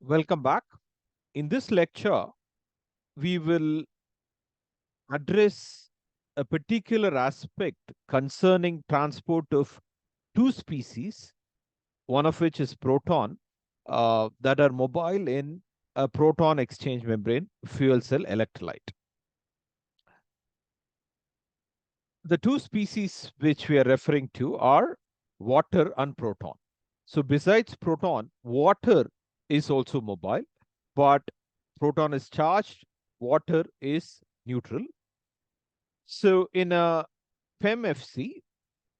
Welcome back. In this lecture, we will address a particular aspect concerning transport of two species, one of which is proton, that are mobile in a proton exchange membrane fuel cell electrolyte. The two species which we are referring to are water and proton. So besides proton, water is also mobile, but proton is charged, water is neutral. So in a PEMFC,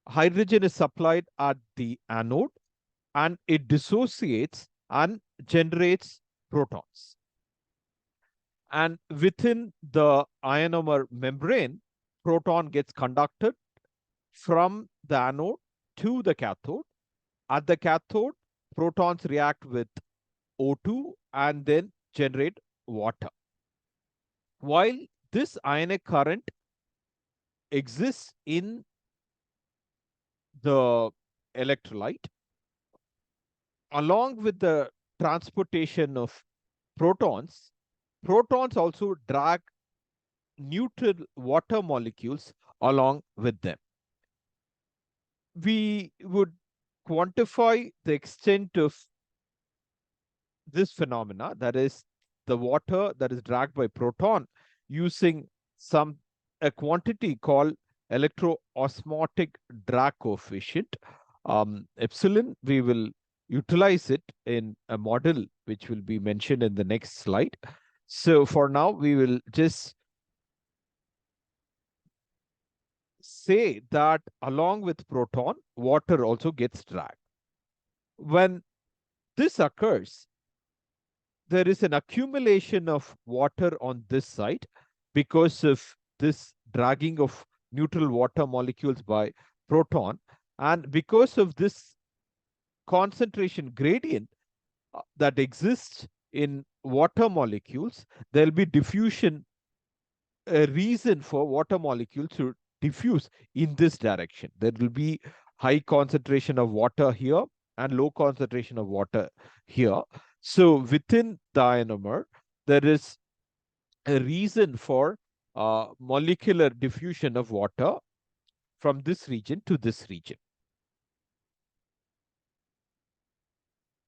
hydrogen is supplied at the anode and it dissociates and generates protons. And within the ionomer membrane, proton gets conducted from the anode to the cathode. At the cathode, protons react with O2 and then generate water. While this ionic current exists in the electrolyte, along with the transportation of protons, protons also drag neutral water molecules along with them. We would quantify the extent of this phenomena, that is the water that is dragged by proton, using a quantity called electroosmotic drag coefficient, epsilon. We will utilize it in a model which will be mentioned in the next slide. So for now, we will just say that along with proton, water also gets dragged. When this occurs, there is an accumulation of water on this side because of this dragging of neutral water molecules by proton. And because of this concentration gradient that exists in water molecules, there will be diffusion, a reason for water molecules to diffuse in this direction. There will be high concentration of water here and low concentration of water here. So within the ionomer, there is a reason for molecular diffusion of water from this region to this region.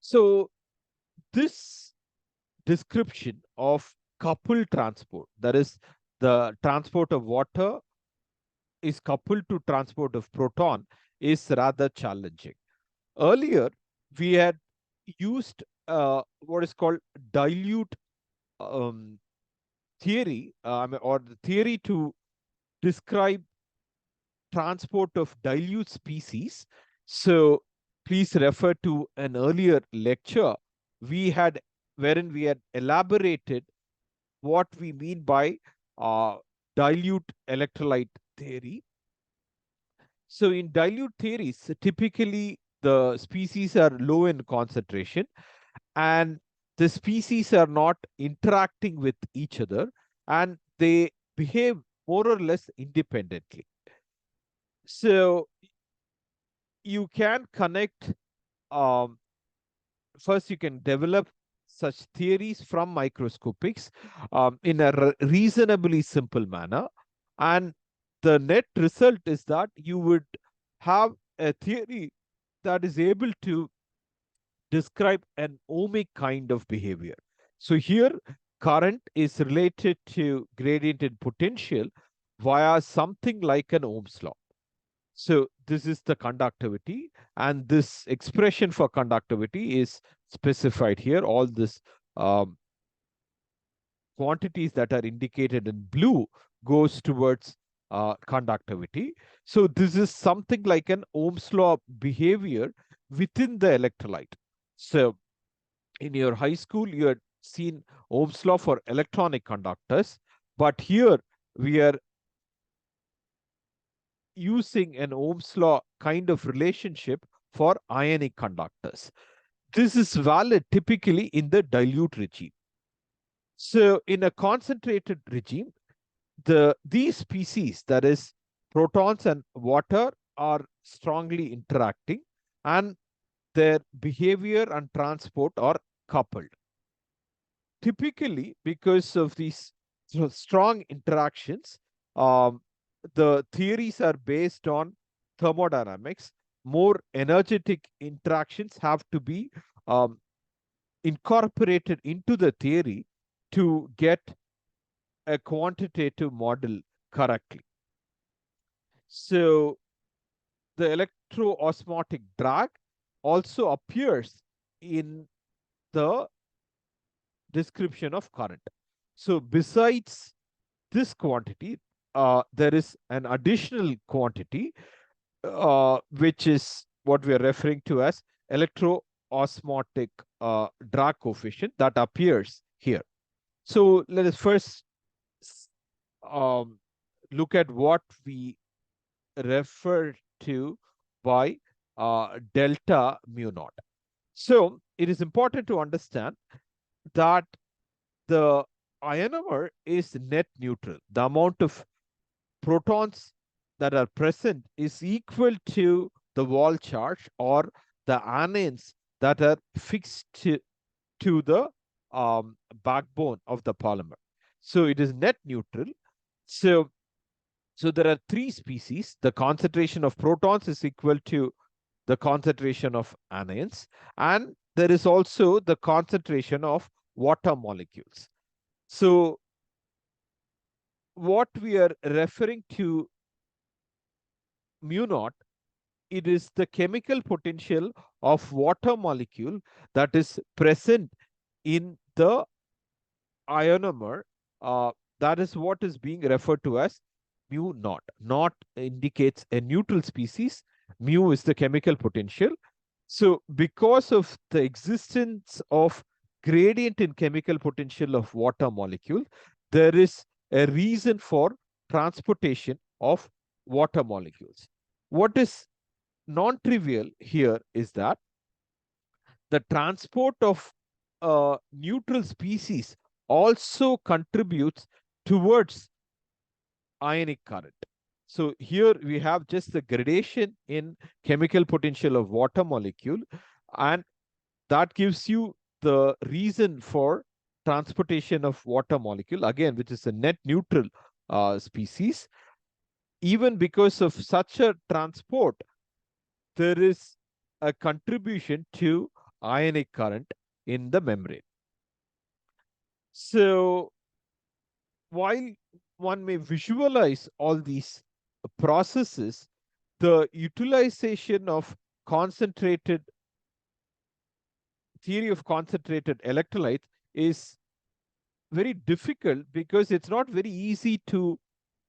So this description of coupled transport, that is the transport of water is coupled to transport of proton, is rather challenging. Earlier, we had used what is called dilute um, theory, or the theory to describe transport of dilute species. So please refer to an earlier lecture we had, wherein we had elaborated what we mean by dilute electrolyte theory. So in dilute theories, typically the species are low in concentration and the species are not interacting with each other and they behave more or less independently. So you can connect, um, first you can develop such theories from microscopics in a reasonably simple manner. And the net result is that you would have a theory that is able to describe an ohmic kind of behavior. So here, current is related to gradient in potential via something like an Ohm's law. So this is the conductivity, and this expression for conductivity is specified here. All this quantities that are indicated in blue goes towards conductivity. So this is something like an Ohm's law behavior within the electrolyte. So in your high school, you had seen Ohm's law for electronic conductors, but here we are using an Ohm's law kind of relationship for ionic conductors. This is valid typically in the dilute regime. So in a concentrated regime, these species, that is protons and water, are strongly interacting and their behavior and transport are coupled. typically, because of these strong interactions, um, the theories are based on thermodynamics. More energetic interactions have to be um, incorporated into the theory to get a quantitative model correctly. So the electroosmotic drag also appears in the description of current. So besides this quantity, there is an additional quantity, which is what we are referring to as electroosmotic drag coefficient that appears here. So let us first um, look at what we refer to by delta mu naught. So it is important to understand that the ionomer is net neutral. The amount of protons that are present is equal to the wall charge or the anions that are fixed to the backbone of the polymer. So it is net neutral. So there are three species. The concentration of protons is equal to the concentration of anions, and there is also the concentration of water molecules. So what we are referring to mu naught, it is the chemical potential of water molecule that is present in the ionomer. That is what is being referred to as mu naught. Naught indicates a neutral species. Mu is the chemical potential. So because of the existence of gradient in chemical potential of water molecule, there is a reason for transportation of water molecules. What is non-trivial here is that the transport of neutral species also contributes towards ionic current. So here we have just the gradation in chemical potential of water molecule, and that gives you the reason for transportation of water molecule, again, which is a net neutral species. Even because of such a transport, there is a contribution to ionic current in the membrane. So while one may visualize all these processes, the utilization of concentrated theory of concentrated electrolyte is very difficult because it's not very easy to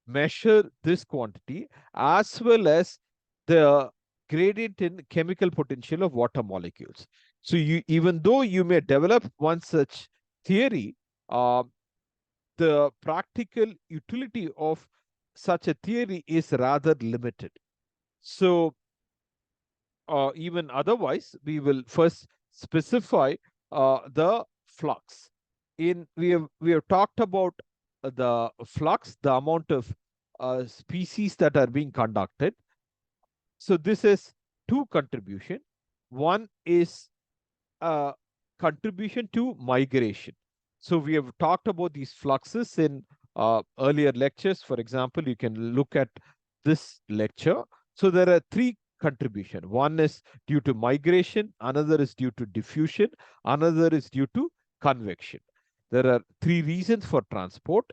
measure this quantity as well as the gradient in chemical potential of water molecules. So even though you may develop one such theory, uh, the practical utility of such a theory is rather limited. So even otherwise, we will first specify the flux. We have talked about the flux, the amount of species that are being conducted. So this is two contribution. One is contribution to migration. So we have talked about these fluxes in earlier lectures. For example, you can look at this lecture. So there are three contribution. One is due to migration, another is due to diffusion, another is due to convection. There are three reasons for transport.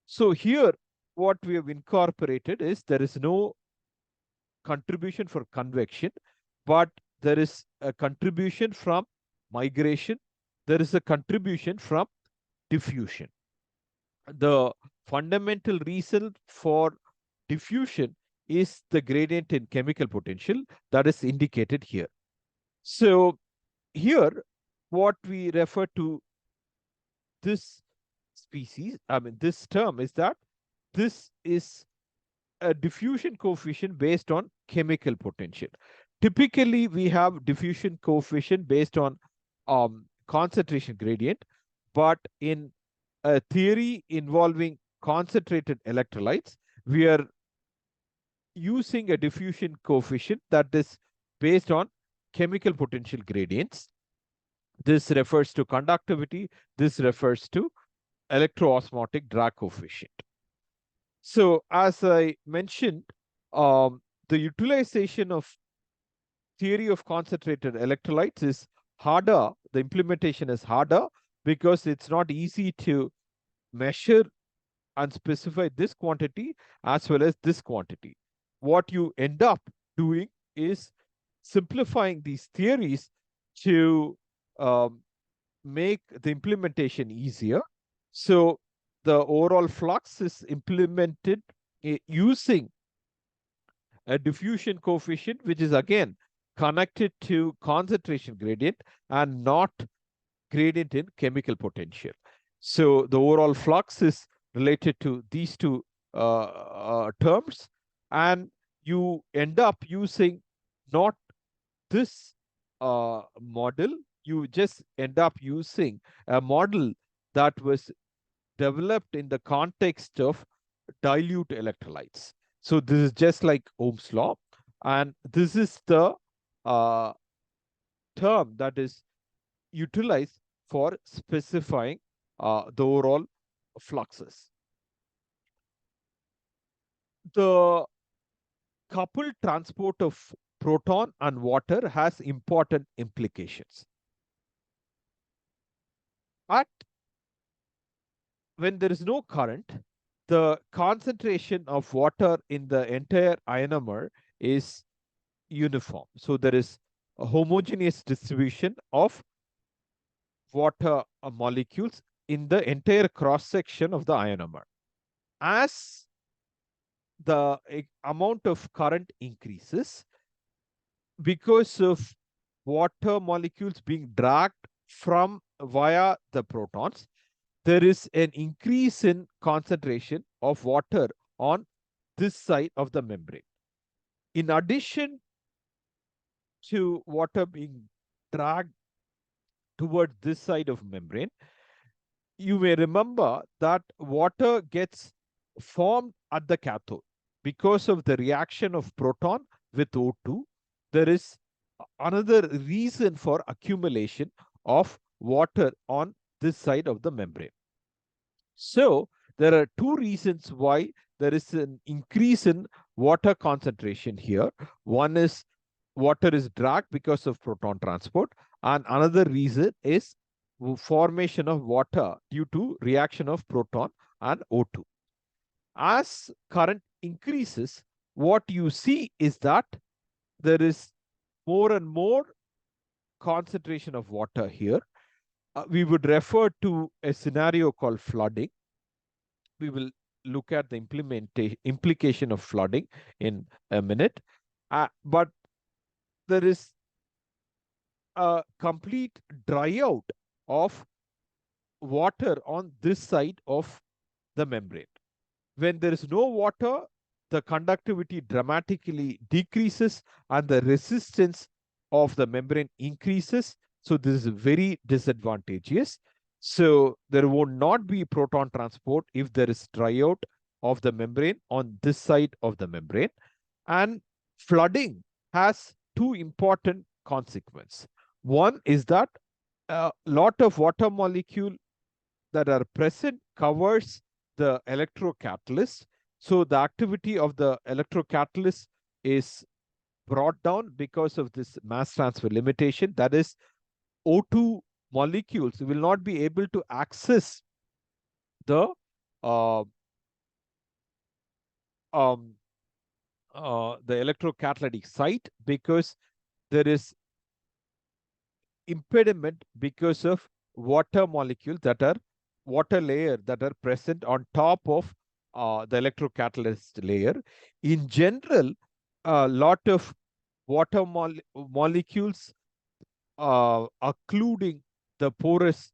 So here, what we have incorporated is there is no contribution for convection, but there is a contribution from migration. There is a contribution from diffusion. The fundamental reason for diffusion is the gradient in chemical potential that is indicated here. So here, what we refer to this species, this term is that this is a diffusion coefficient based on chemical potential. Typically, we have diffusion coefficient based on concentration gradient, but in a theory involving concentrated electrolytes, we are using a diffusion coefficient that is based on chemical potential gradients. This refers to conductivity. This refers to electroosmotic drag coefficient. So as I mentioned, the utilization of theory of concentrated electrolytes is harder. The implementation is harder because it's not easy to measure and specify this quantity as well as this quantity. What you end up doing is simplifying these theories to um, make the implementation easier. So the overall flux is implemented using a diffusion coefficient, which is again connected to concentration gradient and not gradient in chemical potential. So the overall flux is related to these two terms, and you end up using not this model, you just end up using a model that was developed in the context of dilute electrolytes. So this is just like Ohm's law, and this is the uh, term that is utilized for specifying the overall fluxes. The coupled transport of proton and water has important implications. At when there is no current, the concentration of water in the entire ionomer is uniform. So there is a homogeneous distribution of water molecules in the entire cross section of the ionomer. As the amount of current increases, because of water molecules being dragged from via the protons, there is an increase in concentration of water on this side of the membrane. In addition to water being dragged towards this side of membrane, you may remember that water gets formed at the cathode because of the reaction of proton with O2. There is another reason for accumulation of water on this side of the membrane. So there are two reasons why there is an increase in water concentration here. One is water is dragged because of proton transport, and another reason is formation of water due to reaction of proton and O2. As current increases, what you see is that there is more and more concentration of water here. We would refer to a scenario called flooding. We will look at the implication of flooding in a minute. But there is a complete dry out of water on this side of the membrane. When there is no water, the conductivity dramatically decreases and the resistance of the membrane increases. So this is very disadvantageous. So there will not be proton transport if there is dry out of the membrane on this side of the membrane. And flooding has two important consequences. One is that a lot of water molecule that are present covers the electrocatalyst. So the activity of the electrocatalyst is brought down because of this mass transfer limitation. That is, O2 molecules will not be able to access the uh, the electrocatalytic site because there is impediment because of water molecules that are water layer that are present on top of the electrocatalyst layer. In general, a lot of water molecules, occluding the porous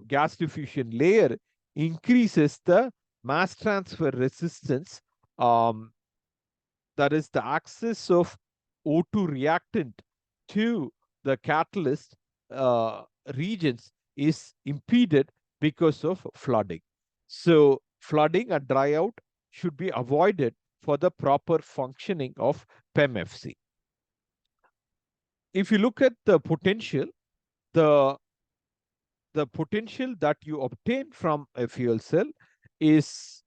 gas diffusion layer, increases the mass transfer resistance, that is the access of O2 reactant to the catalyst regions is impeded because of flooding. So flooding and dry out should be avoided for the proper functioning of PEMFC. If you look at the potential, the the potential that you obtain from a fuel cell is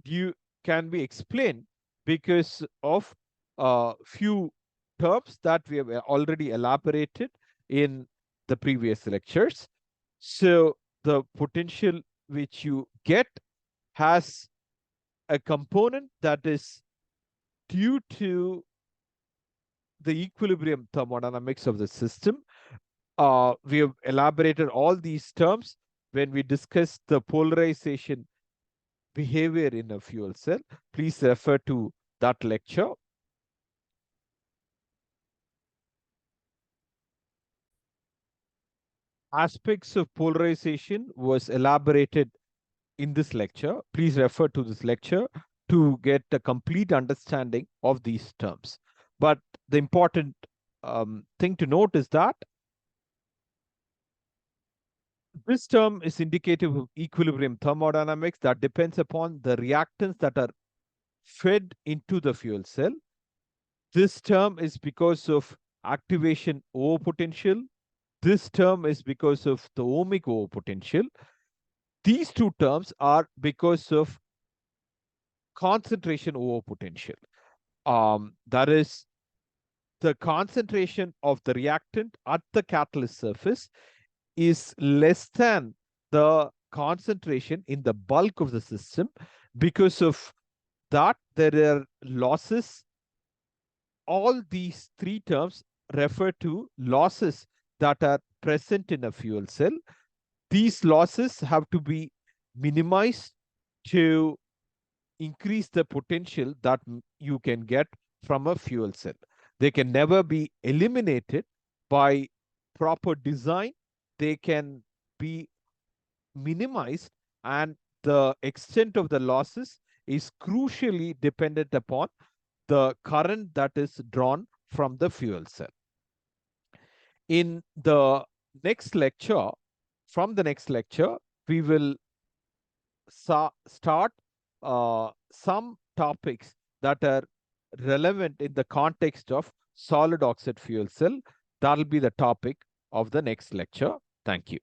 you can be explained because of a few terms that we have already elaborated in the previous lectures. So the potential which you get has a component that is due to the equilibrium thermodynamics of the system. We have elaborated all these terms when we discussed the polarization behavior in a fuel cell. Please refer to that lecture. Aspects of polarization was elaborated in this lecture. Please refer to this lecture to get a complete understanding of these terms. But the important thing to note is that this term is indicative of equilibrium thermodynamics that depends upon the reactants that are fed into the fuel cell. This term is because of activation over potential. This term is because of the ohmic over potential. These two terms are because of concentration over potential. That is, the concentration of the reactant at the catalyst surface is less than the concentration in the bulk of the system. Because of that, there are losses. All these three terms refer to losses that are present in a fuel cell. These losses have to be minimized to increase the potential that you can get from a fuel cell. They can never be eliminated by proper design. They can be minimized, and the extent of the losses is crucially dependent upon the current that is drawn from the fuel cell. In the next lecture, from the next lecture, we will start some topics that are relevant in the context of solid oxide fuel cell. That'll be the topic of the next lecture. Thank you.